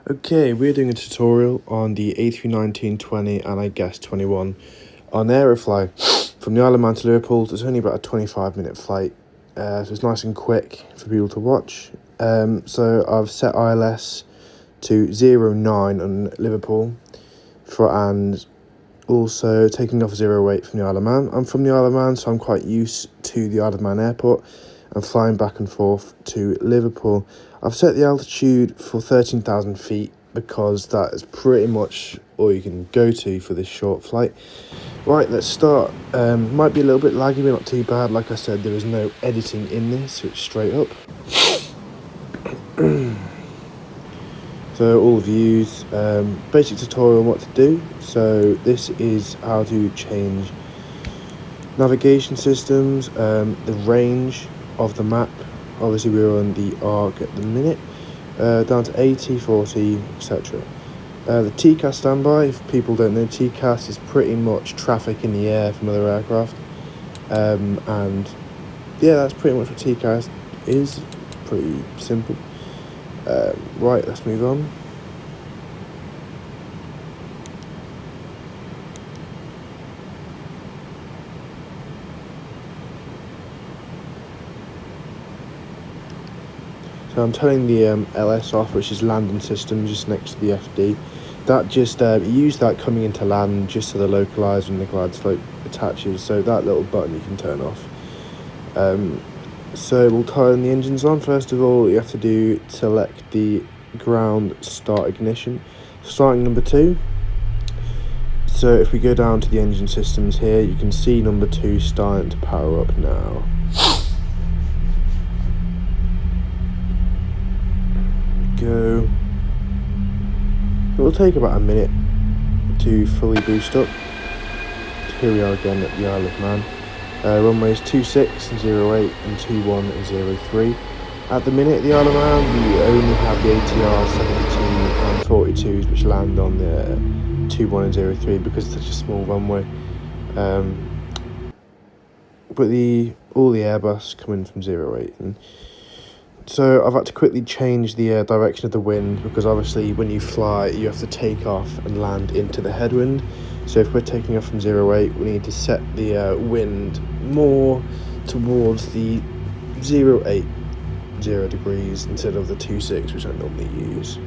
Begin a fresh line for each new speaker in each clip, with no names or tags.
Okay, we're doing a tutorial on the A319 20 and I guess 21 on Aerofly. From the Isle of Man to Liverpool, it's only about a 25-minute flight, so it's nice and quick for people to watch. So I've set ILS to 09 on Liverpool, and also taking off 08 from the Isle of Man. I'm from the Isle of Man, so I'm quite used to the Isle of Man airport and flying back and forth to Liverpool. I've set the altitude for 13,000 feet because that is pretty much all you can go to for this short flight. Right, let's start. Might be a little bit laggy, but not too bad. Like I said, there is no editing in this, so it's straight up. So all views, basic tutorial on what to do. So this is how to change navigation systems, the range of the map. Obviously we're on the ARC at the minute, down to 80, 40, etc. The TCAS standby, if people don't know, TCAS is pretty much traffic in the air from other aircraft. And yeah, that's pretty much what TCAS is, pretty simple. Right, let's move on. So I'm turning the LS off, which is landing system, just next to the FD. That just, you use that coming into land just so the localizer and the glide slope attaches, so that little button you can turn off. So we'll turn the engines on. First of all, you have to select the ground start ignition, starting number 2. So if we go down to the engine systems here, you can see number 2 starting to power up now. Go. It will take about a minute to fully boost up. Here we are again at the Isle of Man. Runways 26 and 08 and 21 and 03. At the minute, the Isle of Man, we only have the ATR 72 and 42s which land on the 21 and 03 because it's such a small runway. But all the Airbus come in from 08. And so I've had to quickly change the direction of the wind because obviously when you fly you have to take off and land into the headwind. So if we're taking off from 08, we need to set the wind more towards the 08, 0 degrees instead of the 26 which I normally use.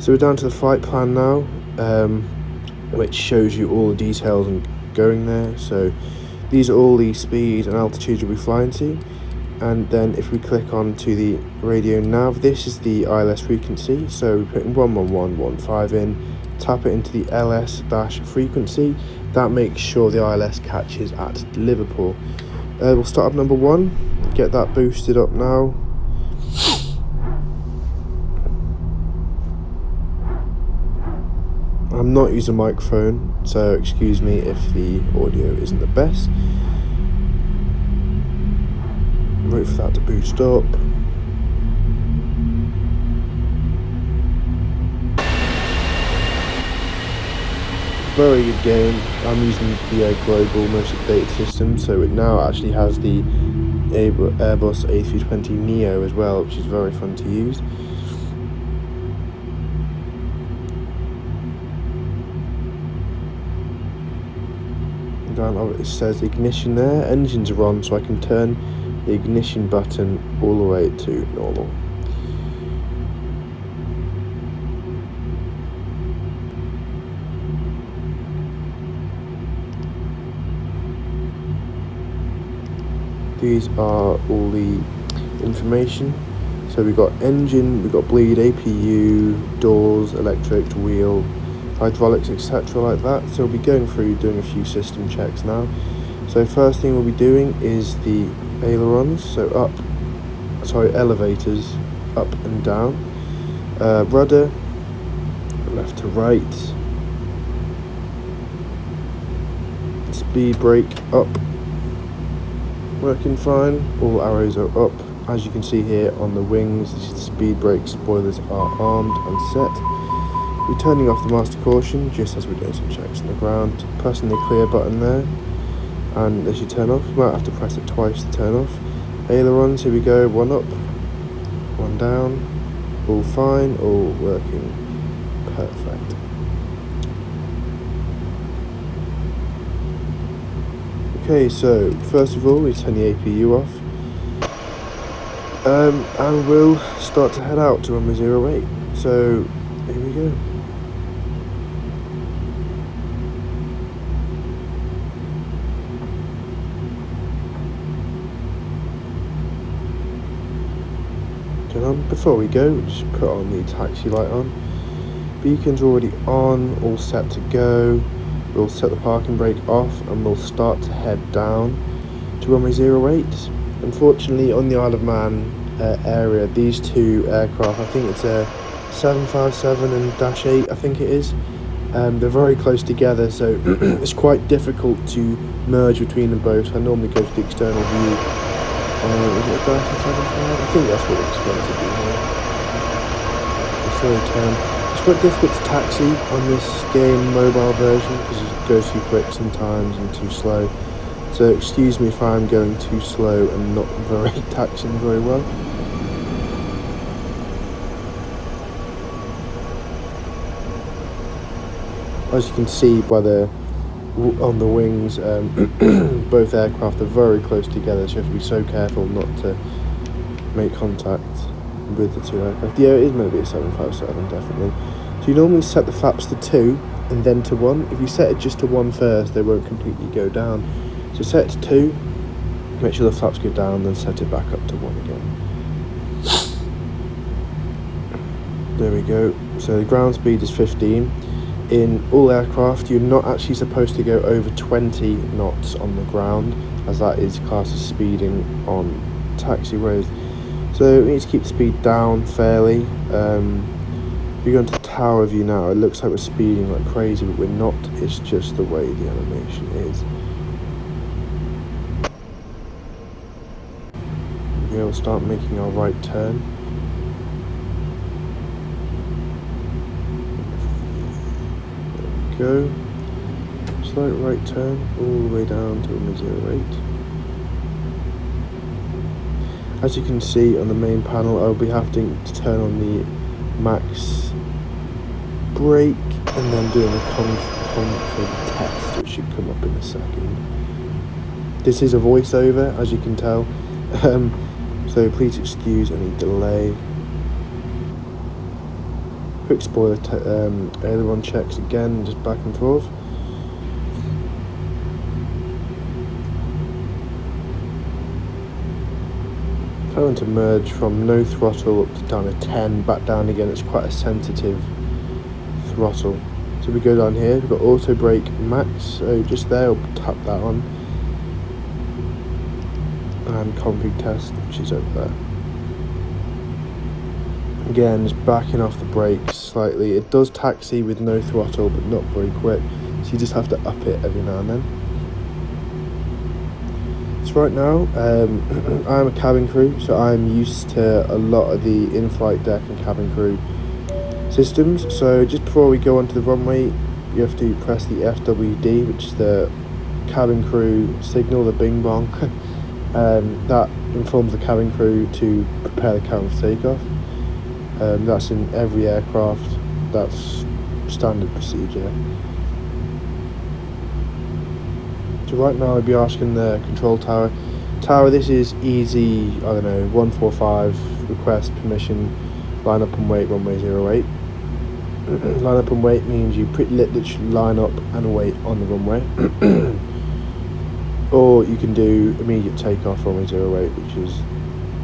So we're down to the flight plan now, which shows you all the details and going there. So these are all the speed and altitude you'll be flying to. And then if we click on to the radio nav, this is the ILS frequency. So we're putting 11115 in, tap it into the LS-frequency. That makes sure the ILS catches at Liverpool. We'll start up number 1, get that boosted up now. I'm not using a microphone, so excuse me if the audio isn't the best. Wait for that to boost up. Very good game. I'm using the global most updated system, so it now actually has the Airbus A320 Neo as well, which is very fun to use. Down it says ignition there, engines are on, so I can turn the ignition button all the way to normal. These are all the information. So we've got engine, we've got bleed, APU, doors, electric, wheel, hydraulics, etc. like that. So we'll be going through doing a few system checks now. So first thing we'll be doing is the ailerons, so elevators, up and down, rudder, left to right, speed brake up, working fine, all arrows are up. As you can see here on the wings, the speed brake spoilers are armed and set. We're turning off the master caution just as we're doing some checks on the ground, pressing the clear button there, and as you turn off, you might have to press it twice to turn off. Ailerons, here we go, 1 up, 1 down, all fine, all working Perfect. Okay, so first of all, we turn the APU off. And we'll start to head out to runway 08. So, here we go. Before we go, just put on the taxi light on. Beacon's already on, all set to go. We'll set the parking brake off and we'll start to head down to runway 08. Unfortunately, on the Isle of Man area, these two aircraft, I think it's a 757 and -8, I think it is. They're very close together, so it's quite difficult to merge between them both. I normally go to the external view. Is it a 755? I think that's what it's supposed to be here. It's 10. It's quite difficult to taxi on this game mobile version because it goes too quick sometimes and too slow. So excuse me if I'm going too slow and not very taxiing very well. As you can see by on the wings, both aircraft are very close together, so you have to be so careful not to make contact with the two aircraft. Yeah, it is meant to be a 757, definitely. So you normally set the flaps to 2 and then to 1. If you set it just to 1 first, they won't completely go down. So set it to 2, make sure the flaps go down, then set it back up to 1 again. There we go. So the ground speed is 15. In all aircraft, you're not actually supposed to go over 20 knots on the ground, as that is classed as speeding on taxiways. So we need to keep the speed down fairly. If you go into the tower view now, it looks like we're speeding like crazy, but we're not. It's just the way the animation is. We'll start making our right turn. Go. Slight right turn all the way down to runway 08. As you can see on the main panel, I'll be having to turn on the max brake and then doing a config test, which should come up in a second. This is a voiceover, as you can tell, so please excuse any delay. Quick spoiler, aileron checks again, just back and forth. Trying to merge from no throttle up to down to 10, back down again. It's quite a sensitive throttle. So we go down here, we've got auto brake max, so just there, we'll tap that on. And config test, which is over there. Again, just backing off the brakes slightly. It does taxi with no throttle, but not very quick, so you just have to up it every now and then. So right now, I'm a cabin crew, so I'm used to a lot of the in-flight deck and cabin crew systems. So just before we go onto the runway, you have to press the FWD, which is the cabin crew signal, the bing bong. That informs the cabin crew to prepare the cabin for takeoff. That's in every aircraft. That's standard procedure. So right now I'd be asking the control tower, this is easy, I don't know, 145, request permission, line up and wait, runway 08. Line up and wait means you literally line up and wait on the runway. Or you can do immediate takeoff, runway 08, which is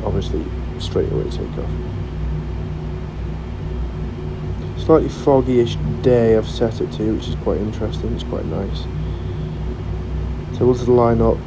obviously straight away takeoff. Slightly foggy-ish day I've set it to, which is quite interesting, it's quite nice. So we'll just line up,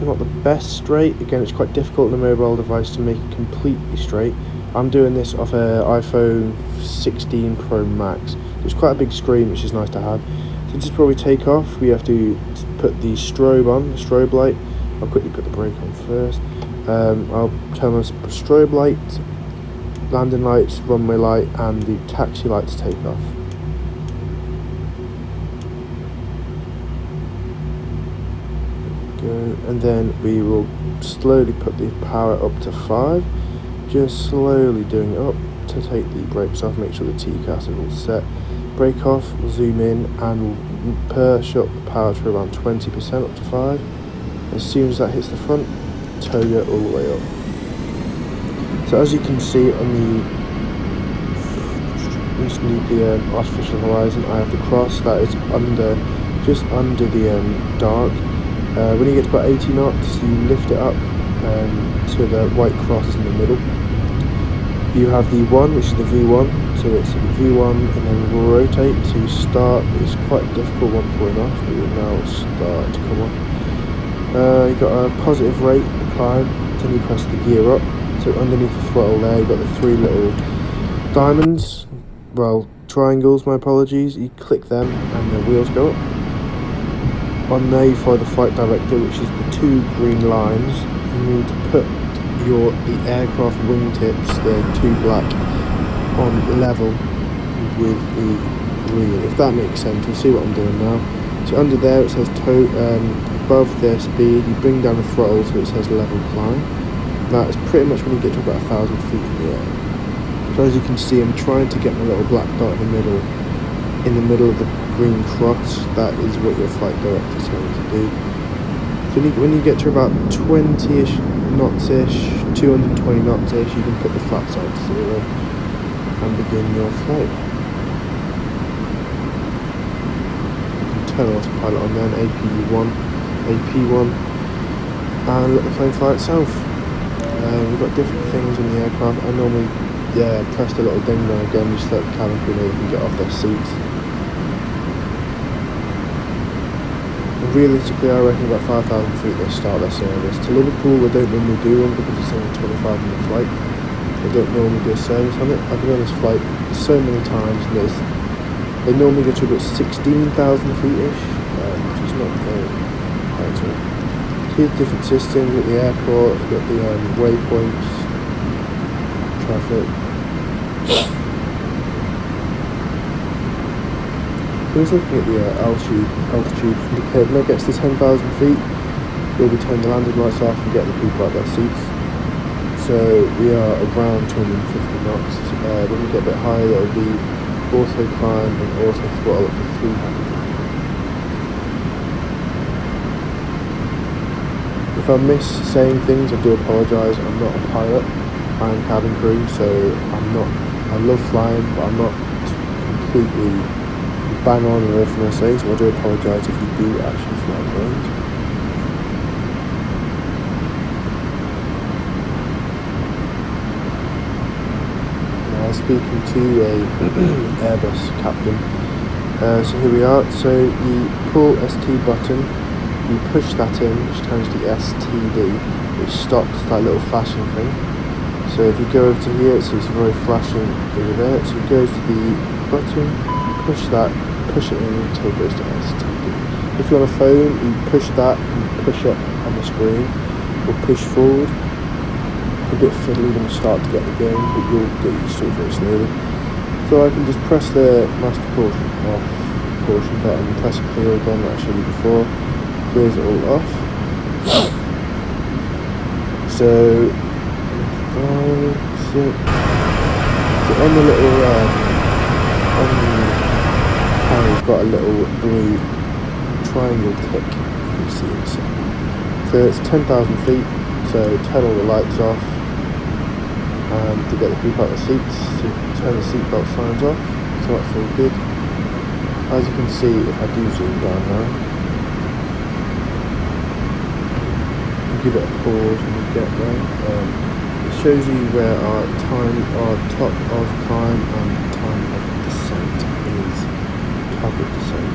not the best straight, again it's quite difficult on a mobile device to make it completely straight. I'm doing this off an iPhone 16 Pro Max, it's quite a big screen, which is nice to have. So just before we take off, we have to put the strobe on, the strobe light. I'll quickly put the brake on first. I'll turn on the strobe light, landing lights, runway light, and the taxi light to take off. And then we will slowly put the power up to 5, just slowly doing it up. to take the brakes off, make sure the TCAS is all set. Brake off, we'll zoom in, and we'll push up the power to around 20%, up to 5. As soon as that hits the front, tow it all the way up. So as you can see on the artificial horizon, I have the cross that is just under the dark. When you get to about 80 knots, you lift it up so the white cross is in the middle. You have the 1, which is the V1, so it's V1 and then we'll rotate. So you start, it's quite a difficult one pulling off, but you'll now start to come off. You've got a positive rate climb, then you press the gear up. So underneath the throttle there, you've got the 3 little diamonds, well, triangles, my apologies. You click them and the wheels go up. On there you follow the flight director, which is the 2 green lines. You need to put the aircraft wingtips, the 2 black, on level with the green, if that makes sense. We'll see what I'm doing now. So under there it says above their speed, you bring down the throttle so it says level climb. That is pretty much when you get to about 1,000 feet in the air. So as you can see, I'm trying to get my little black dot in the middle of the green cross. That is what your flight director is telling you to do. So when you get to about 20-ish knots-ish, 220 knots-ish, you can put the flaps on to 0 and begin your flight. You can turn autopilot on then, AP1, and let the plane fly itself. We've got different things in the aircraft. I normally press the little ding there again, just let the cabin crew know they can get off their seats. And realistically, I reckon about 5,000 feet they start their service. To Liverpool, they don't normally do one because it's only 25-minute flight. They don't normally do a service on it. I've been on this flight so many times, and they normally go to about 16,000 feet-ish, which is not very high at all. Here's different systems at the airport. You've got the waypoints, traffic. We're just looking at the altitude indicator. When it gets to 10,000 feet, we'll be turning the landing lights off and getting the people out of their seats. So we are around 250 knots. When we get a bit higher, it'll be auto climb and auto throttle up to 300. If I miss saying things, I do apologise. I'm not a pilot. I'm cabin crew, so I love flying, but I'm not completely bang on with everything I say, so I do apologise if you do actually fly planes. Now speaking to a Airbus captain, so here we are. So you pull ST button, you push that in, which turns the STD, which stops that little flashing thing. So if you go over to here, it's very flashing over there. So it goes to the button, push that, push it in until it goes to STD. If you're on a phone, you push that and push up on the screen, or push forward. A bit fiddly when you start to get the game, but you'll get used to it very slowly. So I can just press the master caution button, press clear again, like I showed you before, clears it all off. So 5, 6. So on the little on the panel, we've got a little blue triangle tick you can see inside. So it's 10,000 feet. So turn all the lights off, and to get the people out of the seats, to turn the seatbelt signs off. So that's all good. As you can see, if I do zoom down now, give it a pause when we get there. It shows you where our top of climb and time of descent is. Top of descent.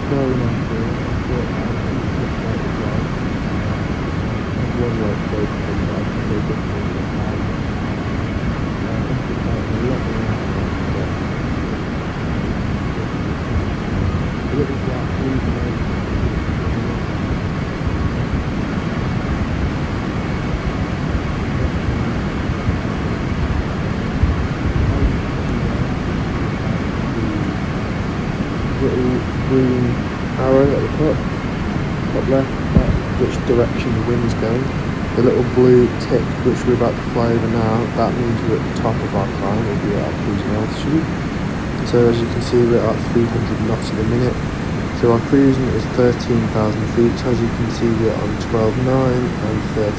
Very nice here. One light goes from that, so just a little black little green arrow at the top left, which direction the wind's going. The little blue tick which we're about to fly over now, that means we're at the top of our climb, we'll be at our cruising altitude. So as you can see, we're at 300 knots at the minute. So our cruising is 13,000 feet. So as you can see, we're on 12.9 and 13.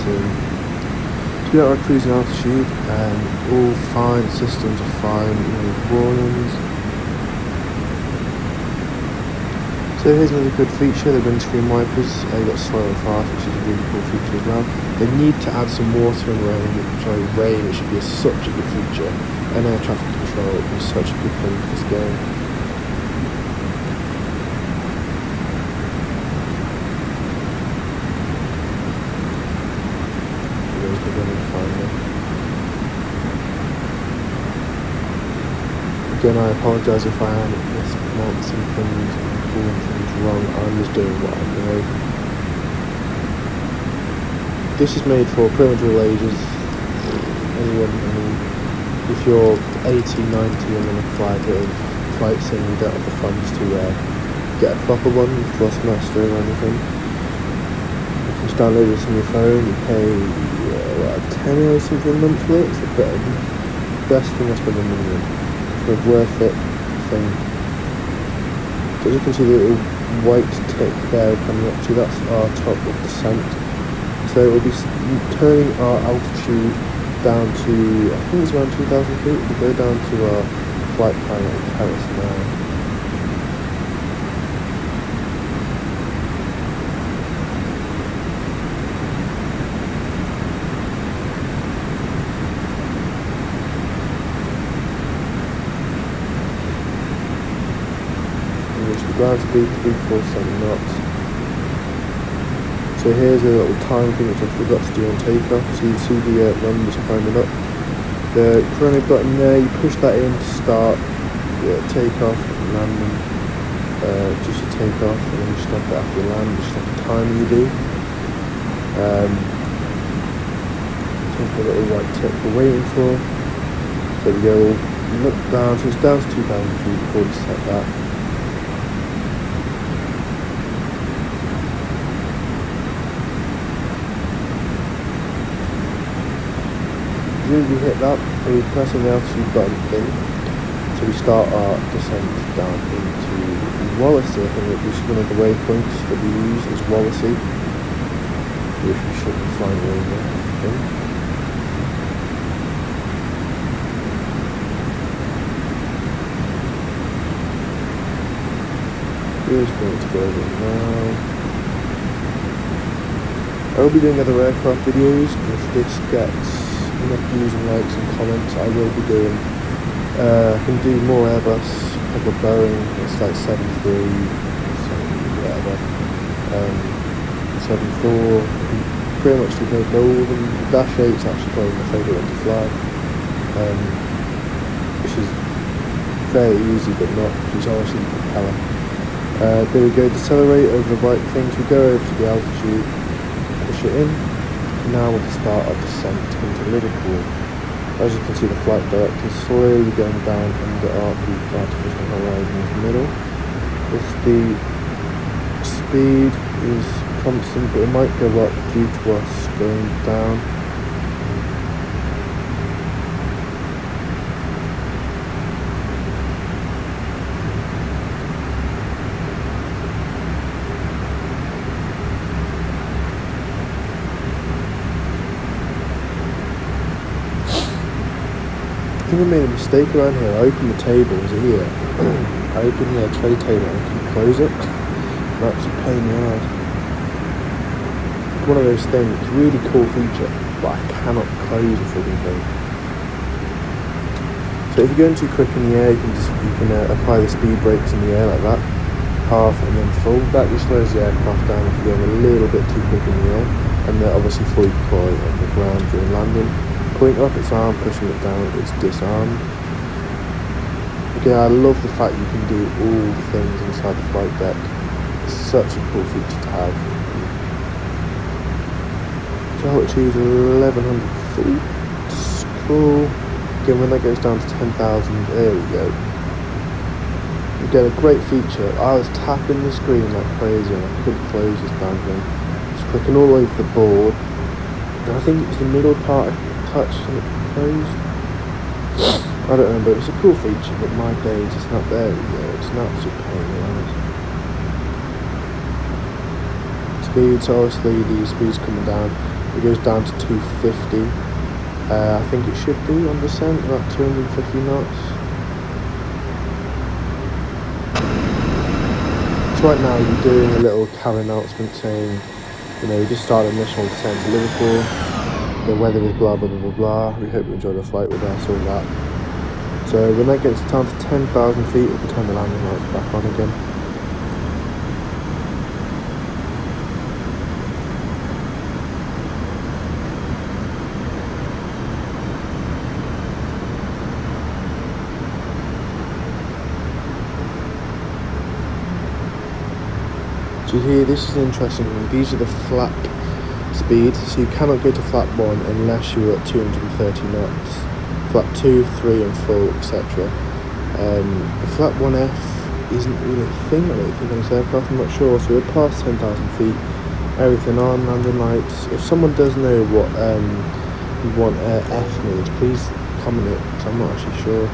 So we're at our cruising altitude, and all fine, systems are fine, no warnings. So here's another good feature, the windscreen wipers. You've got slow and fast, which is a really cool feature as well. They need to add some water and rain, which should be such a good feature. And air traffic control is such a good thing for this game. There's the running finder. Again, I apologise if I am mispronouncing things and calling things wrong. I'm just doing what I know. This is made for pretty much all ages. If you're 80, 90 and want to fly a bit of flight sim, you don't have the funds to get a proper one with Thrustmaster or anything, you can just download this on your phone. You pay £10 or something monthly. It's the best thing I spend on money on. It's a worth it thing. So as you can see, the little white tick there coming up to, that's our top of descent. So we'll be turning our altitude down to, I think it's around 2,000 feet. We'll go down to our flight plan in Paris now. And reach the ground speed 347 knots. So here's a little time thing which I forgot to do on takeoff. So you can see the numbers climbing up. The chrono button there, you push that in to start takeoff and landing. Just to take off, and then you stop it after you land, just like a timer you do. Here's the little white tick we're waiting for. So we go look down, so it's down to 2,000 feet before we set that. As soon as we hit that, we press on the altitude button in, so we start our descent down into Wallasey. I think which is one of the waypoints that we use is Wallasey, which we should be flying over, I think. We're just going to go over now. I will be doing other aircraft videos, and if this gets enough views and likes and comments, I will be doing. I can do more Airbus, a couple of Boeing, it's like 73, whatever, 74, pretty much do both all of them. The Dash 8 is actually probably my favourite one to fly, which is very easy but not, it's obviously the propeller. There we go, decelerate over the right things, we go over to the altitude, push it in. Now we'll start our descent into Liverpool. As you can see, the flight director is slowly going down under our artificial horizon in the middle. The speed is constant, but it might go up due to us going down. I think I made a mistake around here. I opened the table, is it here? I opened the tray table and I couldn't close it. That's a pain in the ass. It's one of those things, really cool feature, but I cannot close the frigging thing. So if you're going too quick in the air, you can apply the speed brakes in the air like that, half and then full. That just slows the aircraft down if you're going a little bit too quick in the air, and then obviously fully deploy on the ground during landing. Pulling up its arm, pushing it down, it's disarmed. Again, I love the fact you can do all the things inside the flight deck. It's such a cool feature to have. So altitude 1100 feet. It's cool. Again, when that goes down to 10,000, there we go. Again, a great feature. I was tapping the screen like crazy and I couldn't close this damn thing. Just clicking all over the board. I think it was the middle part I touched and it closed. I don't remember, it's a cool feature, but my days it's not there yet. It's an absolute pain in the ass. Speeds, obviously the speed's coming down. It goes down to 250. I think it should do on descent, about 250 knots. So right now you're doing a little car announcement saying, you know, we just started initial descent to Liverpool. The weather is blah blah blah blah blah. We hope you enjoyed the flight with us, all that. So when that gets down to 10,000 feet, we'll turn the landing lights back on again. So here, this is an interesting one. These are the flap speeds, so you cannot go to flap 1 unless you're at 230 knots. Flap 2, 3 and full, etc. The flap 1F isn't really a thing, I don't think, on this aircraft, I'm not sure. So we're past 10,000 feet, everything on, landing lights. If someone does know what you want F means, please comment it, because I'm not actually sure.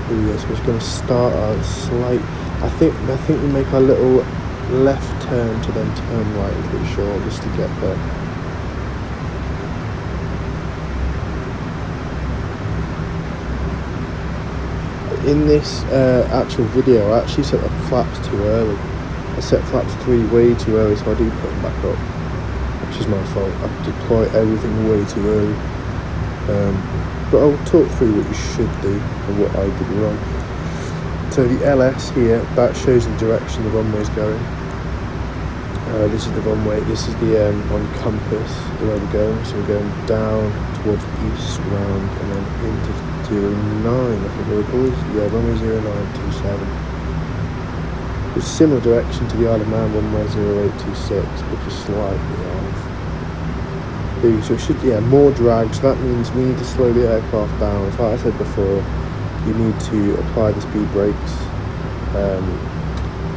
Here we go, so we're just going to start our slight, I think we make our little left turn to then turn right, I'm pretty sure, just to get there. In this actual video, I actually set the flaps too early. I set flaps 3 way too early, so I do put them back up, which is my fault. I deploy everything way too early. But I'll talk through what you should do and what I did wrong. So the LS here, that shows the direction the runway is going. This is the runway, this is the on compass, where we're going. So we're going down towards the east, round, and then into 09, I think they were called. Yeah, runway 0927. It's similar direction to the Isle of Man runway 0826, but just slightly off. So it should, yeah, more drag, so that means we need to slow the aircraft down. So like I said before, you need to apply the speed brakes,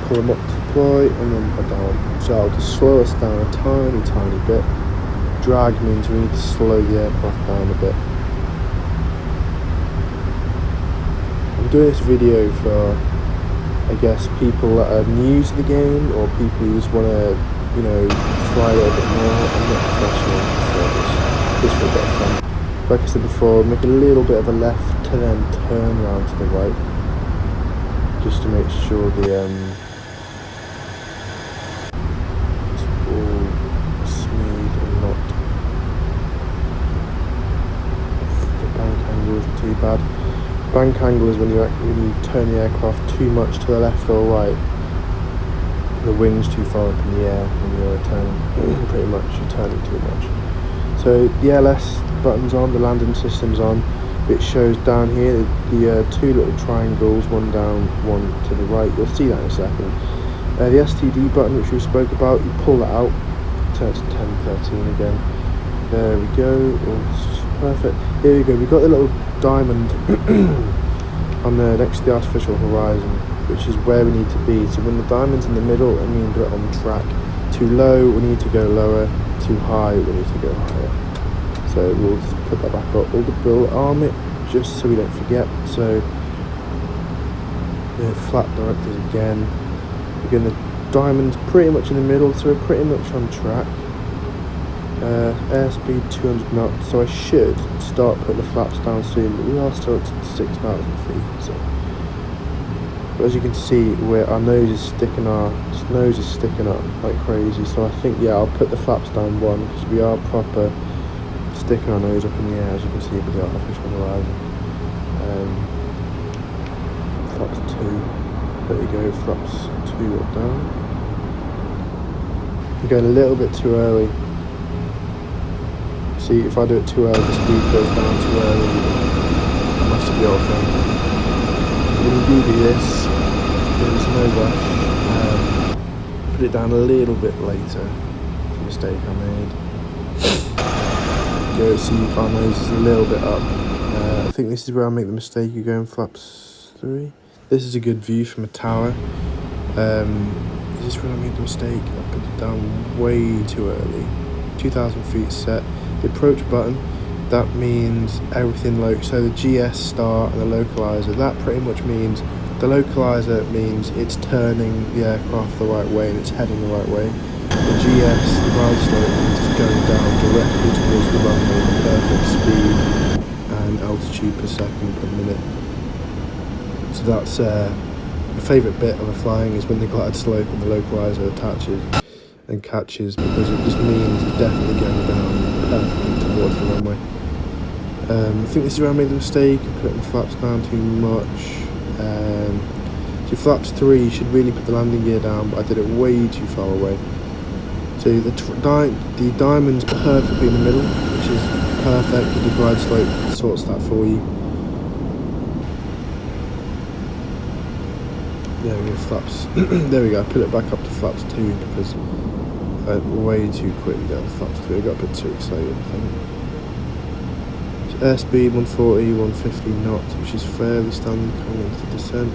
pull them up to deploy, and then down. So I'll just slow us down a tiny bit. Drag means we need to slow the aircraft down a bit. I'm doing this video for, I guess, people that are new to the game, or people who just want to, you know, fly a little bit more. I'm not professional, so just for a bit of fun. Like I said before, make a little bit of a left to then turn around to the right, just to make sure the it's all smooth and not, the bank angle isn't too bad. Bank angle is when you turn the aircraft too much to the left or right. The wing's too far up in the air when you're turning. Pretty much, you're turning too much. So the LS button's on, the landing system's on. It shows down here the 2 little triangles, one down, one to the right. You'll see that in a second. The STD button, which we spoke about, you pull that out, turn to 1013 again. There we go. All perfect. Here we go. We've got the little diamond on the next to the artificial horizon, which is where we need to be. So when the diamond's in the middle, it means we're on track. Too low, we need to go lower. Too high, we need to go higher. So we'll just put that back up. We'll arm it just so we don't forget. So the flap directors again. Again, the diamond's pretty much in the middle, so we're pretty much on track. Airspeed 200 knots, so I should start putting the flaps down soon, but we are still at 6,000 feet. So, but as you can see, where our nose is sticking up like crazy. So I think, yeah, I'll put the flaps down 1, because we are proper sticking our nose up in the air, as you can see with the artificial horizon. Flaps 2, there you go, flaps 2 up down. We're going a little bit too early. See, if I do it too early, the speed goes down too early. That's the old thing. When you do this, there's no rush. Put it down a little bit later. The mistake I made. Go see if our nose is a little bit up. I think this is where I make the mistake of going flaps 3. This is a good view from a tower. This this is when I made the mistake. I put it down way too early. 2,000 feet set. The approach button, that means everything so the GS start and the localizer, that pretty much means the localizer means it's turning the aircraft the right way and it's heading the right way. The GS, the ground slope, means it's going down directly towards the runway at perfect speed and altitude per second per minute. So that's my favourite bit of a flying is when the glide slope and the localizer attaches and catches, because it just means it's definitely going down perfectly towards the runway. I think this is where I made the mistake of putting the flaps down too much. So flaps 3, you should really put the landing gear down, but I did it way too far away. So the diamond's perfectly in the middle, which is perfect. The glide slope sorts that for you. There we go, flaps. There we go, I put it back up to flaps 2 because I went way too quickly down to flaps 3. I got a bit too excited, I think. So airspeed 140, 150 knots, which is fairly standard coming into descent.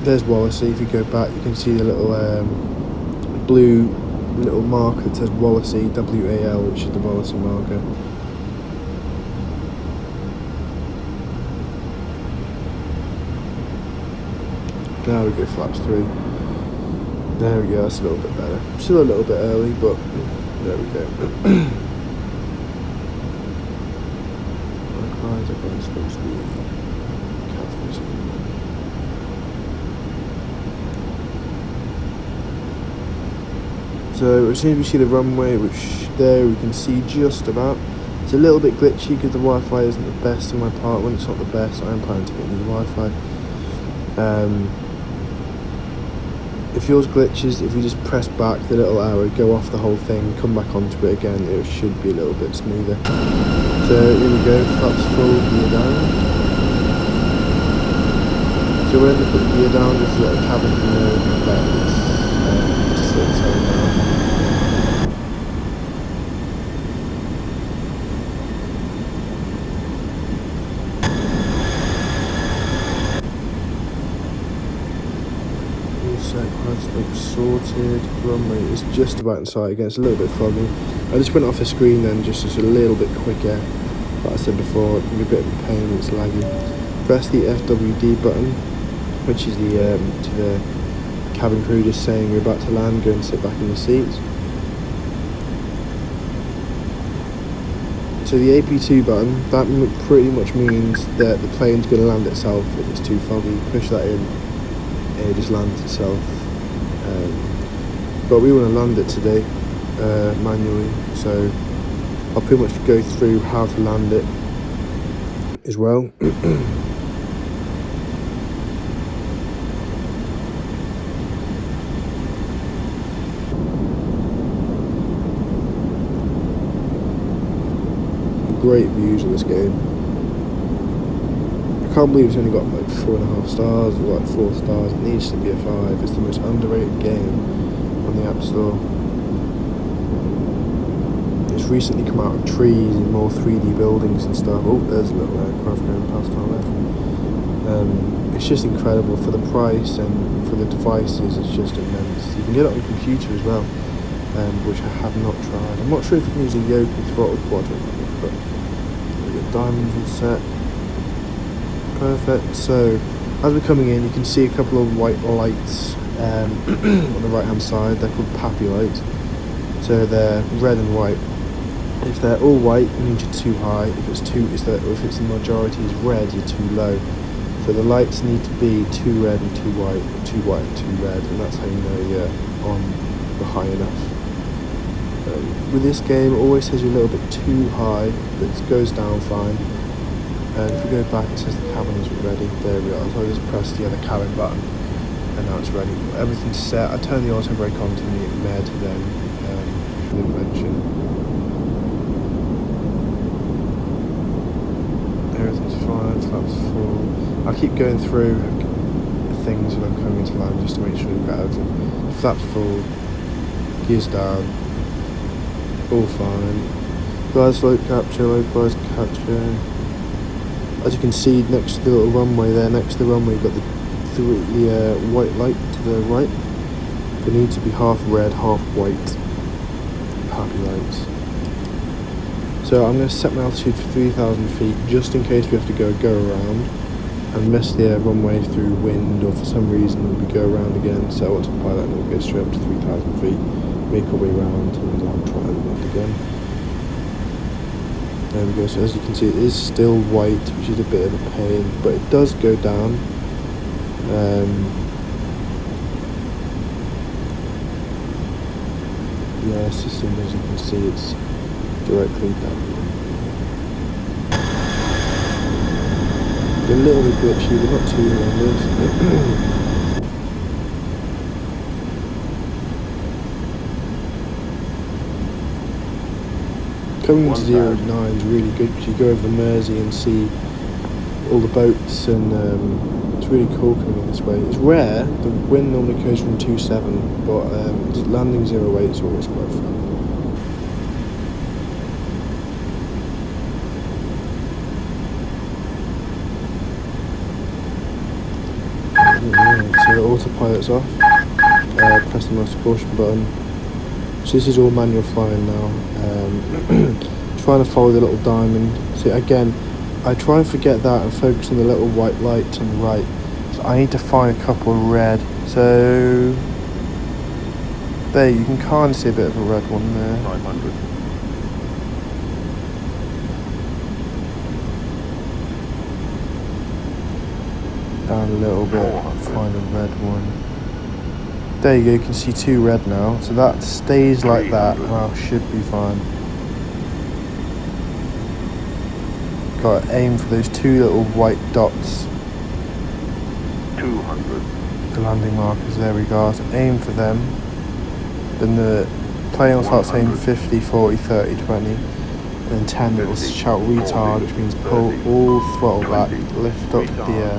There's Wallasey. If you go back, you can see the little blue little mark that says Wallasey, WAL, which is the Wallasey marker. Now we go flaps 3. There we go, that's a little bit better. Still a little bit early, but there we go. So as soon as we see the runway, which there we can see just about, it's a little bit glitchy because the Wi-Fi isn't the best in my apartment. It's not the best. I am planning to get new Wi-Fi. If yours glitches, if you just press back the little arrow, go off the whole thing, come back onto it again, it should be a little bit smoother. So here we go, flaps full, gear down. So when we put the gear down, just let the cabin know that it's just let it down. Sorted, runway is just about in sight again, it's a little bit foggy. I just went off the screen then just a little bit quicker, like I said before, it can be a bit of a pain when it's laggy. Press the FWD button, which is the to the cabin crew just saying you're about to land, go and sit back in your seats. So the AP2 button, that pretty much means that the plane's going to land itself if it's too foggy. Push that in, it just lands itself. But we want to land it today manually, so I'll pretty much go through how to land it as well. Great views of this game. I can't believe it's only got like 4.5 stars or like 4 stars. It needs to be a 5. It's the most underrated game on the App Store. It's recently come out of trees and more 3D buildings and stuff. Oh, there's a little aircraft going past our left. It's just incredible for the price and for the devices. It's just immense. You can get it on a computer as well, which I have not tried. I'm not sure if you can use a Yoku throttle quadrant, but the diamonds all set. Perfect. So as we're coming in, you can see a couple of white lights on the right hand side. They're called PAPI lights, so they're red and white. If they're all white, it means you're too high. If it's the majority is red, you're too low. So the lights need to be too red and too white, or too white and too red, and that's how you know you're on the high enough. With this game, it always says you're a little bit too high, but it goes down fine. And if we go back, it says the cabin isn't ready. There we are. So I just press the other cabin button, and now it's ready. Everything's set. I turned the auto brake on to the med then, which I didn't mention. Everything's fine. Flaps full. I'll keep going through things when I'm coming into land just to make sure you've got everything. Flaps full. Gears down. All fine. Glide slope capture, localized capture. As you can see next to the little runway there, next to the runway you've got the white light to the right. They need to be half red, half white. Happy lights. So I'm going to set my altitude for 3,000 feet just in case we have to go around and miss the runway through wind, or for some reason we go around again. Set autopilot and we'll go straight up to 3,000 feet, make our way around and land, try and land again. There we go. So as you can see, it is still white, which is a bit of a pain, but it does go down. Yes, as soon as you can see, it's directly down. A little bit glitchy, but not too horrendous. Coming to 09 is really good because you go over the Mersey and see all the boats, and it's really cool coming this way. It's rare, the wind normally goes from 2.7, but landing 08 is always quite fun. So autopilot's off, press the motor caution button. So this is all manual flying now. Trying to follow the little diamond. See, again, I try and forget that and focus on the little white light on the right. So I need to find a couple of red. So there, you can kind of see a bit of a red one there.
500.
Down a little bit, find a red one. There you go, you can see two red now. So that stays like that and I should be fine. Got to aim for those two little white dots.
200.
The landing markers, there we go. So aim for them. Then the plane will start saying 50, 40, 30, 20. And then 10 it will shout retard, which means pull all throttle back, lift up the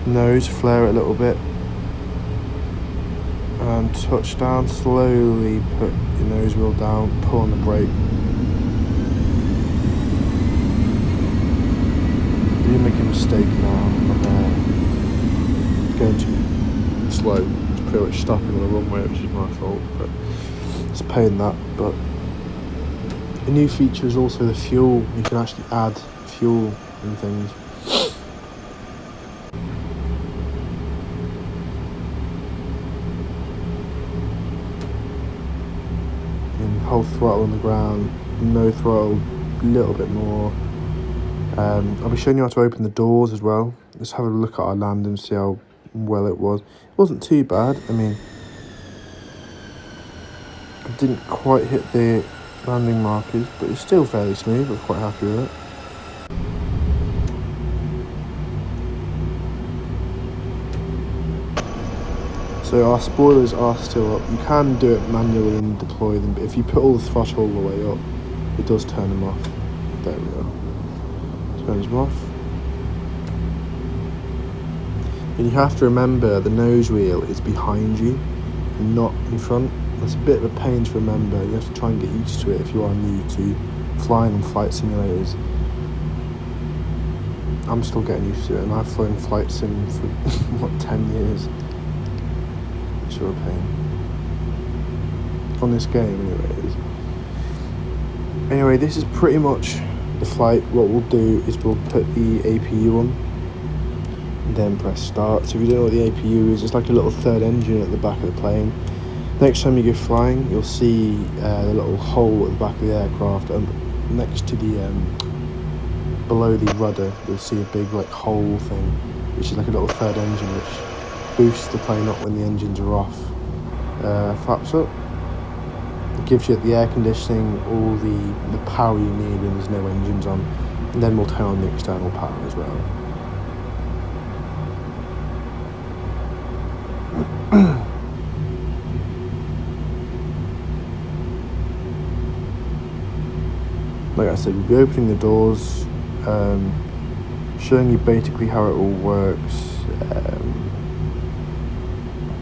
nose, flare it a little bit. And touch down, slowly put your nose wheel down, pull on the brake. You're making a mistake now, going too slow, it's pretty much stopping on the runway, which is my fault, but it's a pain that. But a new feature is also the fuel. You can actually add fuel and things. Whole throttle on the ground, no throttle, a little bit more. I'll be showing you how to open the doors as well. Let's have a look at our land and see how well it was. It wasn't too bad. I mean, I didn't quite hit the landing markers, but it's still fairly smooth. I was quite happy with it. So our spoilers are still up. You can do it manually and deploy them, but if you put all the throttle all the way up, it does turn them off. There we go. Turns them off. And you have to remember the nose wheel is behind you and not in front. That's a bit of a pain to remember. You have to try and get used to it if you are new to flying on flight simulators. I'm still getting used to it, and I've flown flight sim for what, 10 years. Sure a pain. On this game anyways. Anyway, this is pretty much the flight. What we'll do is we'll put the APU on and then press start. So if you don't know what the APU is, it's like a little third engine at the back of the plane. Next time you go flying, you'll see the little hole at the back of the aircraft, and next to the below the rudder you'll see a big like hole thing, which is like a little third engine which boosts the plane up when the engines are off. Flaps up. It gives you the air conditioning, all the power you need when there's no engines on, and then we'll turn on the external power as well. Like I said, we'll be opening the doors, showing you basically how it all works.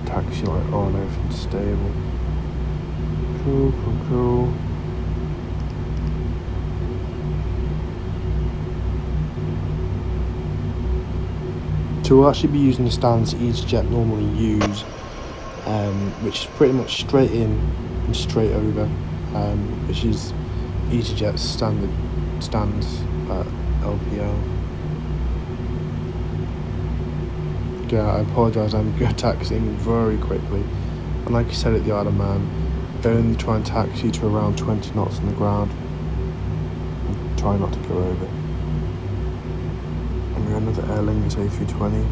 Taxi light on, everything's stable. Cool. So we'll actually be using the stands EasyJet normally use, which is pretty much straight in and straight over, which is EasyJet's standard stands at LPL. Yeah, I apologise, I'm taxiing very quickly, and like I said at the Isle of Man, only try and taxi to around 20 knots on the ground, and try not to go over. And we're another Aer Lingus A320.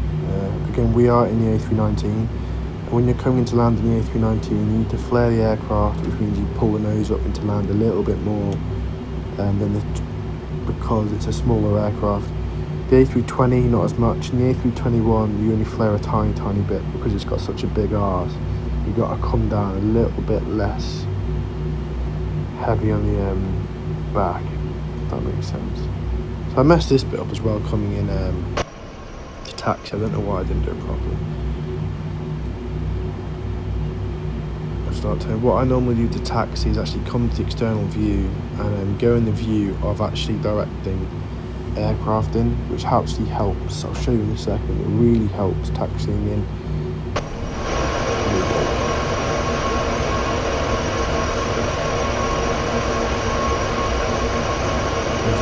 Again, we are in the A319, and when you're coming to land in the A319, you need to flare the aircraft, which means you pull the nose up into land a little bit more because it's a smaller aircraft. The A320, not as much. In the A321, you only flare a tiny bit because it's got such a big arse. You've got to come down a little bit less heavy on the back, if that makes sense. So I messed this bit up as well coming in to taxi. I don't know why I didn't do it properly. What I normally do to taxi is actually come to the external view and go in the view of actually directing aircraft in, which actually helps. I'll show you in a second. It really helps taxiing in.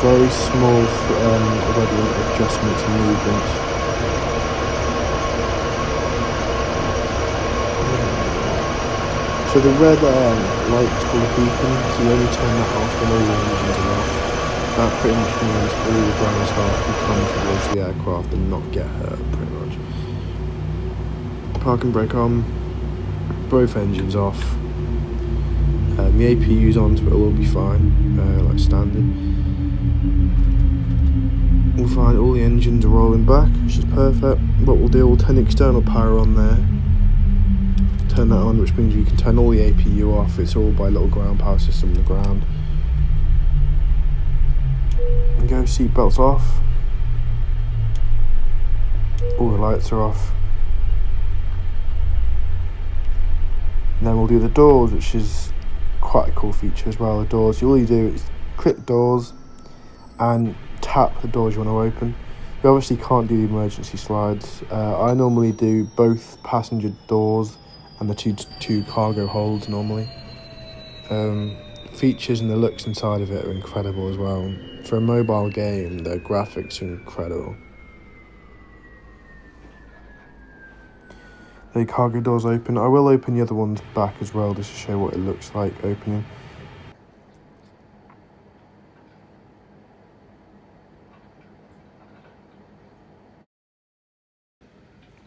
Very small adjustments and movements. So the red light is called a beacon, so you only turn that off when all the engines are off. That pretty much means all the ground staff can come towards the aircraft and not get hurt, pretty much. Park and brake on, both engines off. The APU's on, so it'll all be fine, like standard. We'll find all the engines are rolling back, which is perfect. What we'll do, we'll turn the external power on there. Turn that on, which means you can turn all the APU off. It's all by little ground power system on the ground. And go, seat belts off. All the lights are off. And then we'll do the doors, which is quite a cool feature as well. The doors, all you do is click the doors and tap the doors you want to open. You obviously can't do the emergency slides. I normally do both passenger doors and the two cargo holds normally. Features and the looks inside of it are incredible as well. For a mobile game, the graphics are incredible. The cargo doors open. I will open the other ones back as well, just to show what it looks like opening.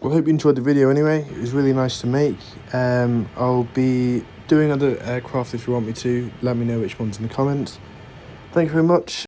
Well, I hope you enjoyed the video anyway. It was really nice to make. I'll be doing other aircraft if you want me to. Let me know which ones in the comments. Thank you very much.